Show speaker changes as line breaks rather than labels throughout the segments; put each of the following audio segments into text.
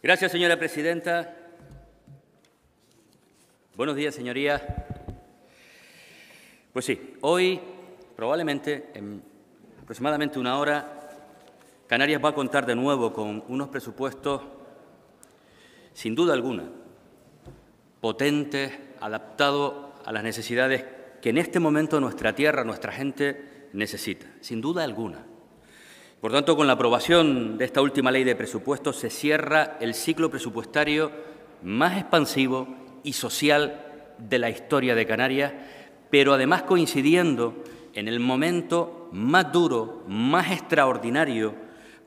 Gracias, señora presidenta. Buenos días, señorías. Pues sí, hoy, probablemente, en aproximadamente una hora, Canarias va a contar de nuevo con unos presupuestos, sin duda alguna, potentes, adaptados a las necesidades que en este momento nuestra tierra, nuestra gente necesita, sin duda alguna. Por tanto, con la aprobación de esta última ley de presupuestos se cierra el ciclo presupuestario más expansivo y social de la historia de Canarias, pero además coincidiendo en el momento más duro, más extraordinario,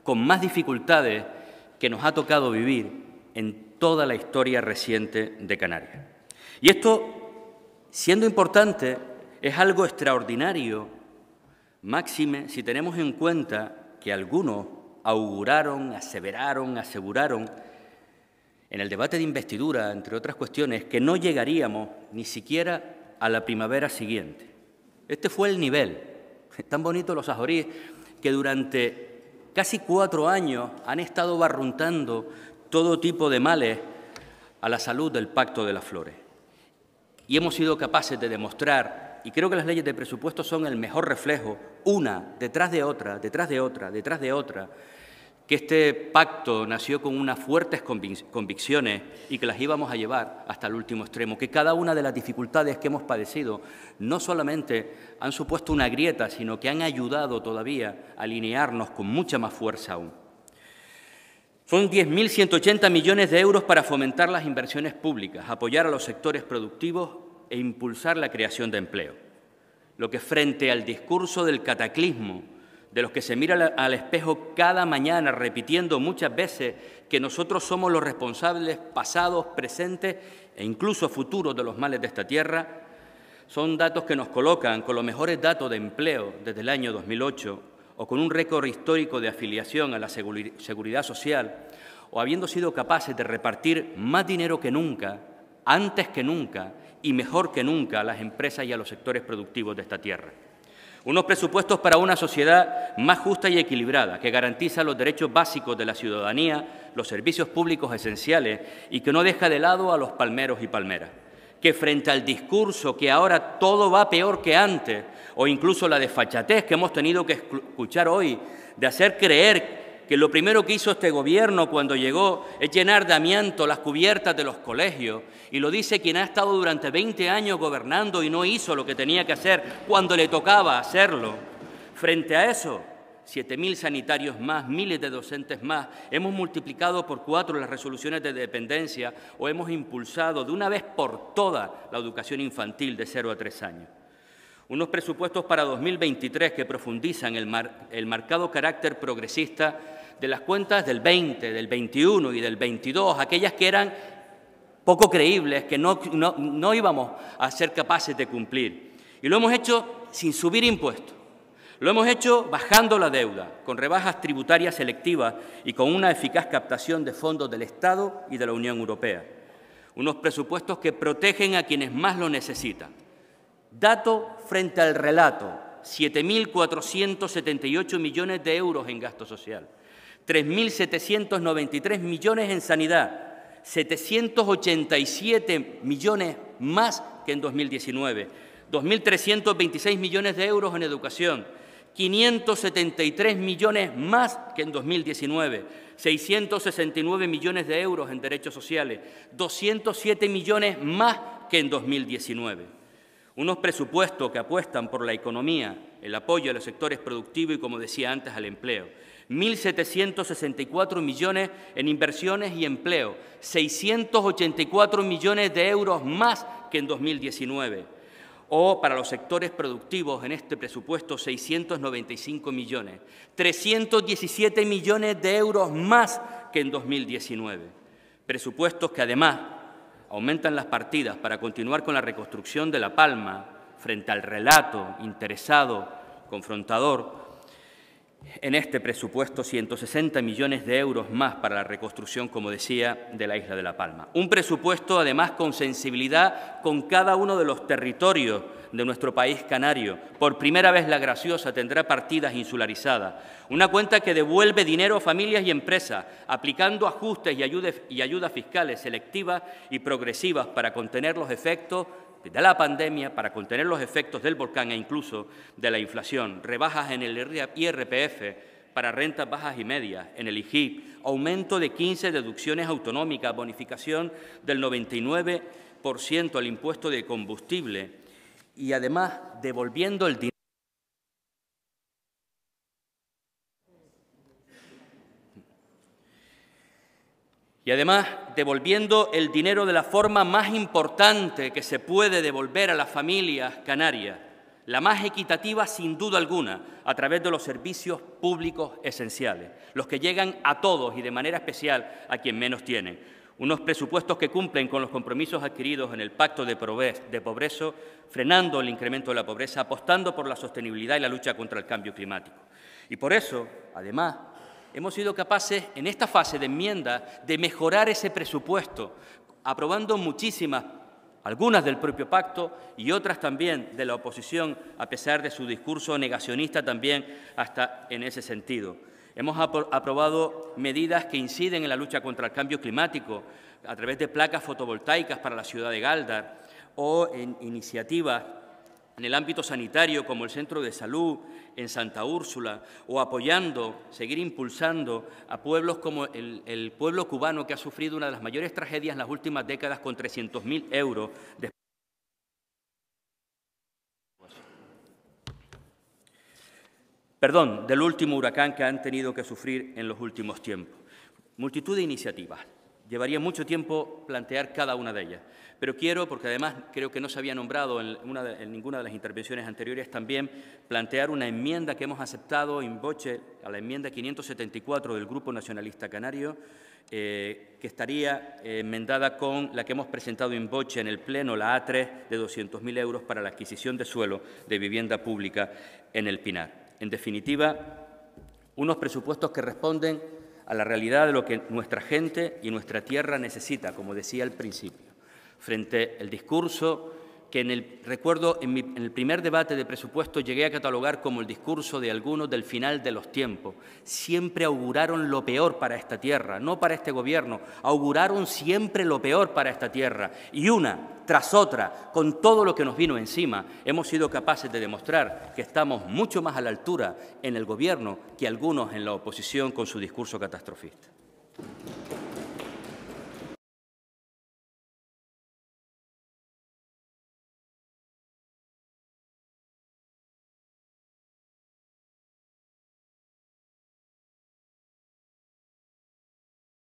con más dificultades que nos ha tocado vivir en toda la historia reciente de Canarias. Y esto, siendo importante, es algo extraordinario, máxime si tenemos en cuenta que algunos auguraron, aseveraron, aseguraron en el debate de investidura, entre otras cuestiones, que no llegaríamos ni siquiera a la primavera siguiente. Este fue el nivel. Tan bonitos los ajoríes que durante casi 4 años han estado barruntando todo tipo de males a la salud del Pacto de las Flores. Y hemos sido capaces de demostrar, y creo que las leyes de presupuesto son el mejor reflejo, una detrás de otra, detrás de otra, detrás de otra, que este pacto nació con unas fuertes convicciones y que las íbamos a llevar hasta el último extremo, que cada una de las dificultades que hemos padecido no solamente han supuesto una grieta, sino que han ayudado todavía a alinearnos con mucha más fuerza aún. Son 10.180 millones de euros para fomentar las inversiones públicas, apoyar a los sectores productivos e impulsar la creación de empleo. Lo que frente al discurso del cataclismo, de los que se mira al espejo cada mañana repitiendo muchas veces que nosotros somos los responsables pasados, presentes e incluso futuros de los males de esta tierra, son datos que nos colocan con los mejores datos de empleo desde el año 2008 o con un récord histórico de afiliación a la seguridad social o habiendo sido capaces de repartir más dinero que nunca, antes que nunca y mejor que nunca a las empresas y a los sectores productivos de esta tierra. Unos presupuestos para una sociedad más justa y equilibrada, que garantiza los derechos básicos de la ciudadanía, los servicios públicos esenciales y que no deja de lado a los palmeros y palmeras. Que frente al discurso que ahora todo va peor que antes, o incluso la desfachatez que hemos tenido que escuchar hoy, de hacer creer que lo primero que hizo este Gobierno cuando llegó es llenar de amianto las cubiertas de los colegios, y lo dice quien ha estado durante 20 años gobernando y no hizo lo que tenía que hacer cuando le tocaba hacerlo. Frente a eso, 7.000 sanitarios más, miles de docentes más, hemos multiplicado por 4 las resoluciones de dependencia o hemos impulsado de una vez por todas la educación infantil de 0 a 3 años. Unos presupuestos para 2023 que profundizan el marcado carácter progresista de las cuentas del 20, del 21 y del 22, aquellas que eran poco creíbles, que no íbamos a ser capaces de cumplir. Y lo hemos hecho sin subir impuestos. Lo hemos hecho bajando la deuda, con rebajas tributarias selectivas y con una eficaz captación de fondos del Estado y de la Unión Europea. Unos presupuestos que protegen a quienes más lo necesitan. Dato frente al relato, 7.478 millones de euros en gasto social, 3.793 millones en sanidad, 787 millones más que en 2019, 2.326 millones de euros en educación, 573 millones más que en 2019, 669 millones de euros en derechos sociales, 207 millones más que en 2019. Unos presupuestos que apuestan por la economía, el apoyo a los sectores productivos y, como decía antes, al empleo. 1.764 millones en inversiones y empleo, 684 millones de euros más que en 2019. O para los sectores productivos en este presupuesto 695 millones, 317 millones de euros más que en 2019. Presupuestos que además aumentan las partidas para continuar con la reconstrucción de La Palma frente al relato interesado, confrontador, en este presupuesto 160 millones de euros más para la reconstrucción, como decía, de la isla de La Palma. Un presupuesto, además, con sensibilidad con cada uno de los territorios de nuestro país canario. Por primera vez La Graciosa tendrá partidas insularizadas. Una cuenta que devuelve dinero a familias y empresas, aplicando ajustes y ayudas fiscales selectivas y progresivas para contener los efectos de la pandemia, para contener los efectos del volcán e incluso de la inflación, rebajas en el IRPF para rentas bajas y medias, en el IGIP, aumento de 15 deducciones autonómicas, bonificación del 99% al impuesto de combustible y además devolviendo el dinero. Y además, devolviendo el dinero de la forma más importante que se puede devolver a las familias canarias, la más equitativa sin duda alguna, a través de los servicios públicos esenciales, los que llegan a todos y de manera especial a quien menos tienen. Unos presupuestos que cumplen con los compromisos adquiridos en el Pacto de Progreso, frenando el incremento de la pobreza, apostando por la sostenibilidad y la lucha contra el cambio climático. Y por eso, además, hemos sido capaces, en esta fase de enmienda, de mejorar ese presupuesto, aprobando muchísimas, algunas del propio pacto y otras también de la oposición, a pesar de su discurso negacionista también hasta en ese sentido. Hemos aprobado medidas que inciden en la lucha contra el cambio climático a través de placas fotovoltaicas para la ciudad de Galdar o en iniciativas en el ámbito sanitario, como el Centro de Salud en Santa Úrsula, o apoyando, seguir impulsando a pueblos como el pueblo cubano, que ha sufrido una de las mayores tragedias en las últimas décadas, con 300.000 euros del último huracán que han tenido que sufrir en los últimos tiempos. Multitud de iniciativas. Llevaría mucho tiempo plantear cada una de ellas, pero quiero, porque además creo que no se había nombrado en ninguna de las intervenciones anteriores, también plantear una enmienda que hemos aceptado in voce a la enmienda 574 del Grupo Nacionalista Canario, que estaría enmendada con la que hemos presentado in voce en el Pleno, la A3, de 200.000 euros para la adquisición de suelo de vivienda pública en el Pinar. En definitiva, unos presupuestos que responden a la realidad de lo que nuestra gente y nuestra tierra necesita, como decía al principio, frente al discurso que recuerdo en el primer debate de presupuesto llegué a catalogar como el discurso de algunos del final de los tiempos. Siempre auguraron lo peor para esta tierra, no para este gobierno, auguraron siempre lo peor para esta tierra. Y una tras otra, con todo lo que nos vino encima, hemos sido capaces de demostrar que estamos mucho más a la altura en el gobierno que algunos en la oposición con su discurso catastrofista.